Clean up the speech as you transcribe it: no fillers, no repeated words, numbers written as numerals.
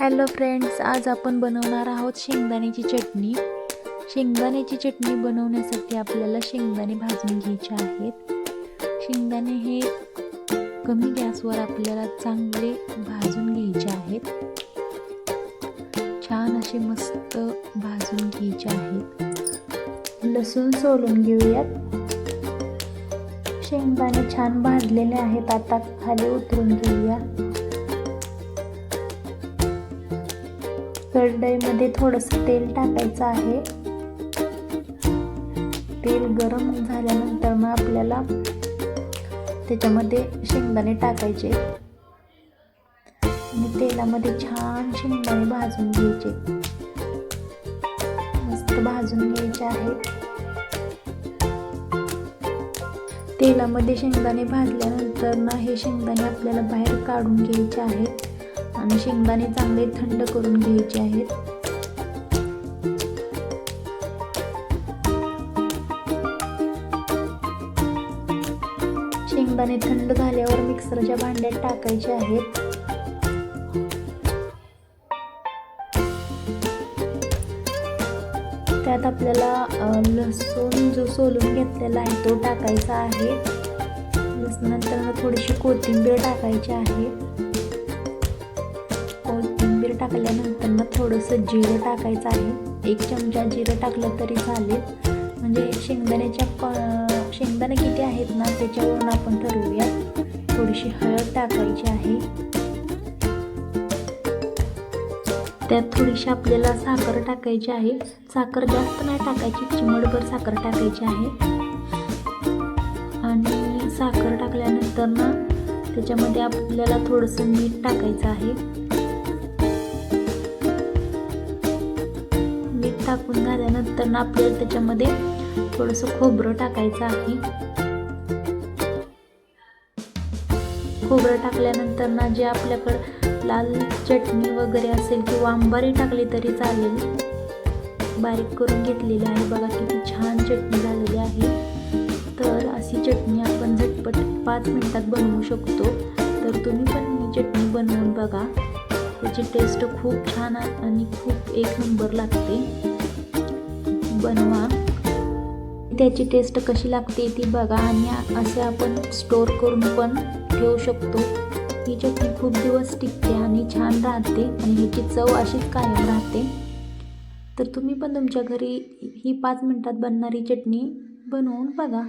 Hello friends, आज आपण बनवणार आहोत शेंगदाण्याची चटणी. शेंगदाण्याची चटणी बनवण्यासाठी आपल्याला शेंगदाणे भाजून घ्यायचे आहेत. शेंगदाणे हे कमी गॅसवर आपल्याला चांगले भाजून घ्यायचे आहेत. छान असे मस्त भाजून घ्यायचे आहेत. लसूण सोलून घेऊयात. शेंगदाणे छान भाजलेले आहेत. आता खाली उतरून घेऊया. कढईमध्ये थोडंसं तेल टाकायचं आहे. तेल गरम झाल्यानंतर मग आपल्याला त्याच्यामध्ये शेंगदाणे टाकायचे आणि तेलामध्ये छान शेंगदाणे भाजून घ्यायचे. मस्त भाजून घ्यायचे आहेत. तेलामध्ये शेंगदाणे भाजल्यानंतर ना हे शेंगदाणे आपल्याला बाहेर काढून घ्यायचे आहेत आणि शेंगदाणे चांगले थंड करून घ्यायचे आहेत. शेंगदाणे थंड झाल्यावर मिक्सरच्या भांड्यात टाकायचे आहेत. त्यात आपल्याला लसूण जो सोलून घेतलेला आहे तो टाकायचा आहे. लसणानंतर थोडीशी कोथिंबीर टाकायची आहे. कोथिंबीर टाकल्यानंतर मग थोडंसं जिरं टाकायचं आहे. 1 चमचा जिरं टाकलं तरी चालेल. म्हणजे शेंगदाणे किती आहेत ना त्याच्यावरून आपण ठरवूया. थोडीशी हळद टाकायची आहे. त्यात थोडीशी आपल्याला साखर टाकायची आहे. साखर जास्त नाही टाकायची, चिमटभर साखर टाकायची आहे. आणि साखर टाकल्यानंतर ना त्याच्यामध्ये आपल्याला थोडंसं मीठ टाकायचं आहे. मीठ टाकून झाल्यानंतर ना आपल्याला त्याच्यामध्ये थोडंसं खोबरं टाकायचं आहे. खोबरं टाकल्यानंतर ना जे आपल्याकडं लाल चटणी वगैरे असेल किंवा आंबारी टाकली तरी चालेल. बारीक करून घेतलेली आहे. बघा किती छान चटणी झालेली आहे. तर अशी चटणी आपण झटपट 5 मिनिटात बनवू शकतो. तर तुम्ही पण ही चटणी बनवून बघा. त्याची टेस्ट खूप छान आणि खूप 1 नंबर लागते. बनवा. त्याची टेस्ट कशी लागते ती बघा आणि असे आपण स्टोर करून पण ठेवू शकतो. ही चटणी खूप दिवस टिकते आणि छान राहते आणि ह्याची चव अशीच कायम राहते. तर तुम्ही पण तुमच्या घरी ही 5 मिनिटात बनणारी चटणी बनवून बघा.